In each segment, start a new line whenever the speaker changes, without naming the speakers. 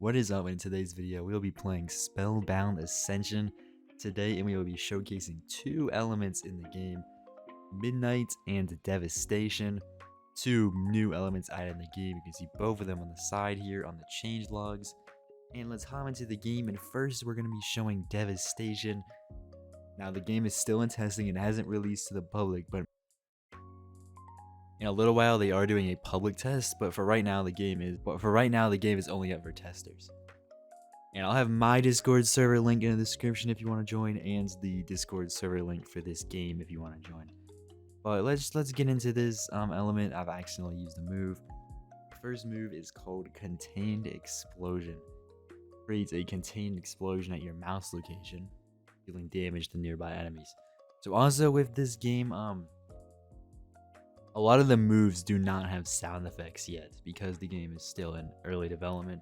What is up? In today's video, we'll be playing Spellbound Ascension today, and we will be showcasing two elements in the game, Midnight and Devastation. Two new elements added in the game. You can see both of them on the side here on the change logs. And let's hop into the game, and first we're going to be showing Devastation. Now the game is still in testing and hasn't released to the public, but in a little while they are doing a public test, but for right now the game is only up for testers. And I'll have my Discord server link in the description if you want to join, and the Discord server link for this game if you want to join. But let's get into this element. I've accidentally used the move. The first move is called Contained Explosion. Creates a contained explosion at your mouse location, dealing damage to nearby enemies. So also with this game, a lot of the moves do not have sound effects yet because the game is still in early development.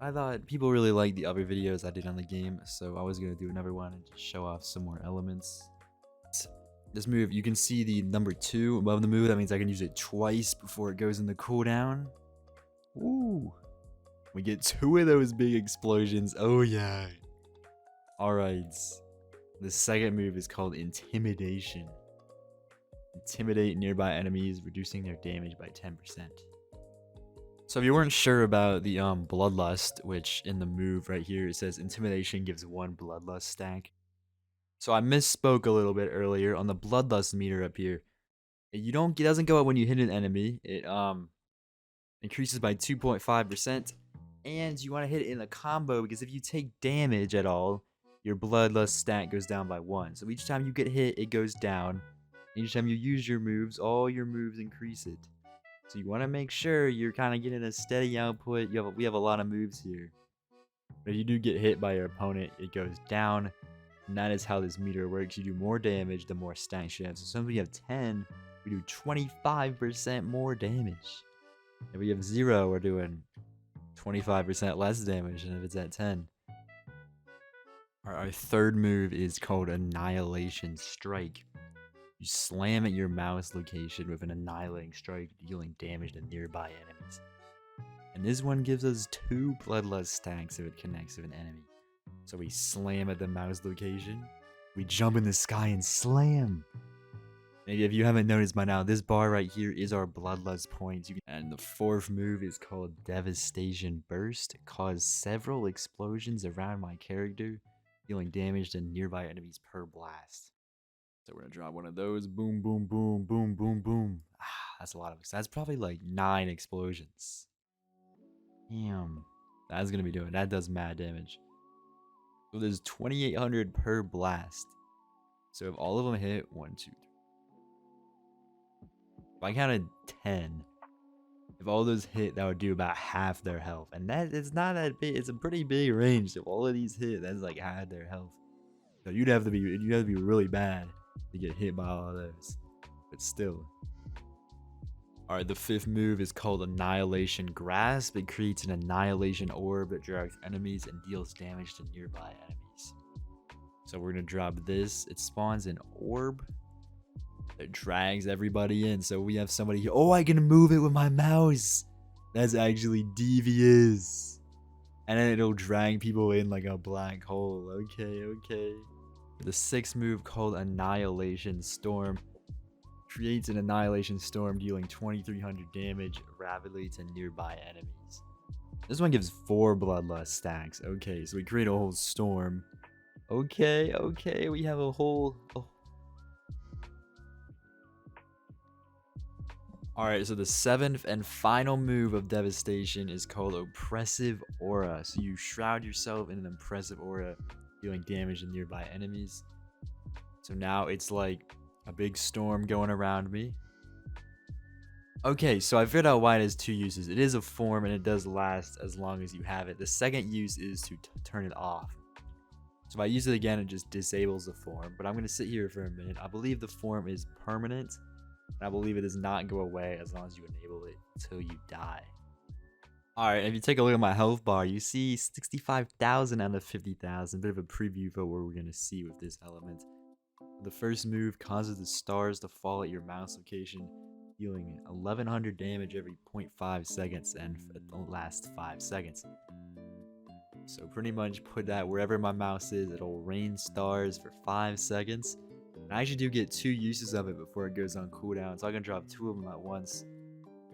I thought people really liked the other videos I did on the game, so I was going to do another one and just show off some more elements. This move, you can see the number 2 above the move. That means I can use it twice before it goes into cooldown. Ooh. We get 2 of those big explosions. Oh yeah. Alright. The second move is called Intimidation. Intimidate nearby enemies, reducing their damage by 10%. So if you weren't sure about the Bloodlust, which in the move right here it says Intimidation gives 1 Bloodlust stack. So I misspoke a little bit earlier on the Bloodlust meter up here. It doesn't go up when you hit an enemy. It increases by 2.5%, and you want to hit it in a combo because if you take damage at all, your Bloodlust stat goes down by 1. So each time you get hit, it goes down. Each time you use your moves, all your moves increase it. So you want to make sure you're kind of getting a steady output. We have a lot of moves here. But if you do get hit by your opponent, it goes down. And that is how this meter works. You do more damage, the more stacks you have. So since we have 10, we do 25% more damage. If we have 0, we're doing 25% less damage than if it's at 10. Our third move is called Annihilation Strike. You slam at your mouse location with an annihilating strike, dealing damage to nearby enemies. And this one gives us 2 Bloodlust stacks if it connects with an enemy. So we slam at the mouse location, we jump in the sky and slam. Maybe if you haven't noticed by now, this bar right here is our Bloodlust points. And the fourth move is called Devastation Burst. Cause several explosions around my character, dealing damage to nearby enemies per blast. So we're gonna drop one of those. Boom, boom, boom, boom, boom, boom. That's a lot of. That's probably like 9 explosions. Damn, that's gonna be doing. That does mad damage. So there's 2,800 per blast. So if all of them hit, 1, 2, 3. If I counted 10, if all those hit, that would do about half their health. And that it's not that big. It's a pretty big range. If all of these hit, that's like half their health. So you'd have to be really bad to get hit by all of those. But still. Alright, the fifth move is called Annihilation Grasp. It creates an annihilation orb that drags enemies and deals damage to nearby enemies. So we're going to drop this. It spawns an orb that drags everybody in. So we have somebody here. Oh, I can move it with my mouse. That's actually devious. And then it'll drag people in like a black hole. Okay. The sixth move called Annihilation Storm creates an Annihilation Storm dealing 2,300 damage rapidly to nearby enemies. This one gives 4 Bloodlust stacks. Okay, so we create a whole storm. Okay, we have a whole... Alright, so the 7th and final move of Devastation is called Oppressive Aura. So you shroud yourself in an impressive aura, dealing damage to nearby enemies. So now it's like a big storm going around me. Okay, so I figured out why it has 2 uses. It is a form and it does last as long as you have it. The second use is to turn it off. So if I use it again, it just disables the form. But I'm going to sit here for a minute. I believe the form is permanent. And I believe it does not go away as long as you enable it until you die. Alright, if you take a look at my health bar, you see 65,000 out of 50,000. Bit of a preview for what we're going to see with this element. The first move causes the stars to fall at your mouse location, dealing 1,100 damage every 0.5 seconds and for the last 5 seconds. So pretty much put that wherever my mouse is. It'll rain stars for 5 seconds. And I actually do get 2 uses of it before it goes on cooldown. So I can drop 2 of them at once,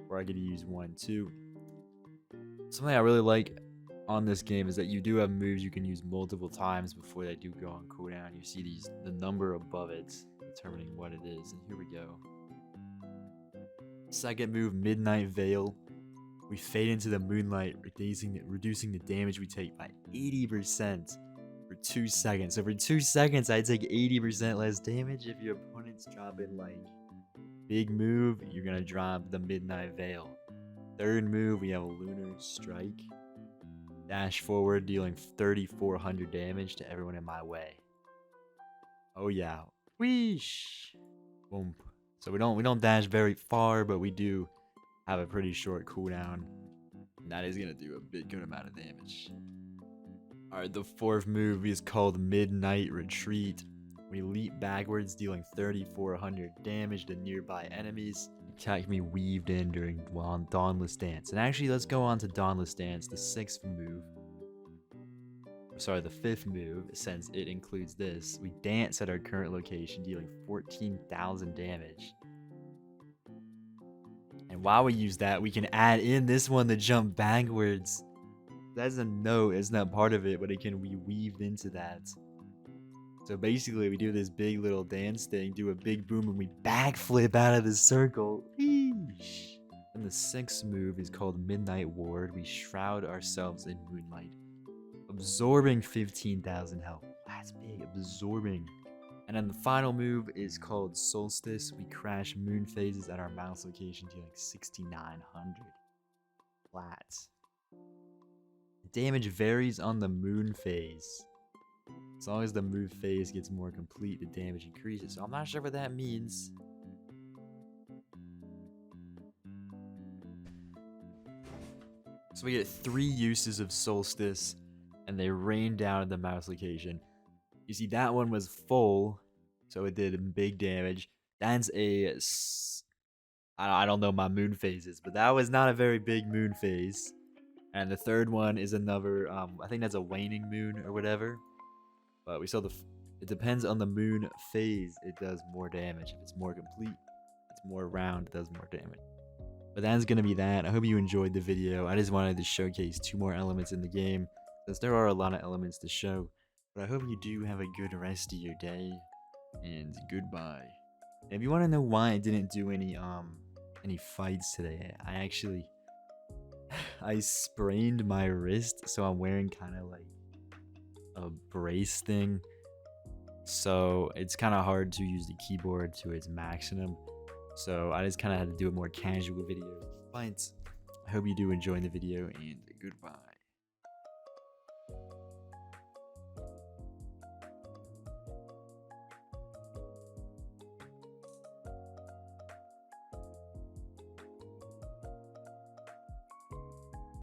or I could use 1 too. Something I really like on this game is that you do have moves you can use multiple times before they do go on cooldown. You see the number above it determining what it is, and here we go. Second move, Midnight Veil. We fade into the moonlight, reducing the damage we take by 80% for 2 seconds. So for 2 seconds, I take 80% less damage. If your opponent's dropping like big move, you're gonna drop the Midnight Veil. Third move, we have a Lunar Strike. Dash forward, dealing 3,400 damage to everyone in my way. Oh yeah, whoosh, boom. So we don't dash very far, but we do have a pretty short cooldown, and that is gonna do a big good amount of damage. All right, the fourth move is called Midnight Retreat. We leap backwards, dealing 3,400 damage to nearby enemies. Attack can be weaved in while on Dawnless Dance. And actually, let's go on to Dawnless Dance, the fifth move, since it includes this. We dance at our current location, dealing 14,000 damage. And while we use that, we can add in this one to jump backwards. That's a note, it's not part of it, but it can be weaved into that. So basically, we do this big little dance thing, do a big boom, and we backflip out of the circle. Eesh. And the sixth move is called Midnight Ward. We shroud ourselves in moonlight, absorbing 15,000 health. That's big, absorbing. And then the final move is called Solstice. We crash moon phases at our mouse location, dealing 6,900 flat. Damage varies on the moon phase. As long as the moon phase gets more complete, the damage increases. So I'm not sure what that means. So we get 3 uses of Solstice, and they rain down at the mouse location. You see, that one was full, so it did big damage. That's I don't know my moon phases, but that was not a very big moon phase. And the third one is another, I think that's a waning moon or whatever. But we saw it depends on the moon phase, it does more damage. If it's more complete, it's more round, it does more damage. But that's going to be that. I hope you enjoyed the video. I just wanted to showcase 2 more elements in the game, since there are a lot of elements to show. But I hope you do have a good rest of your day, and goodbye. And if you want to know why I didn't do any fights today, I sprained my wrist, so I'm wearing kind of like a brace thing, so it's kind of hard to use the keyboard to its maximum, so I just kind of had to do a more casual video. But I hope you do enjoy the video, and goodbye.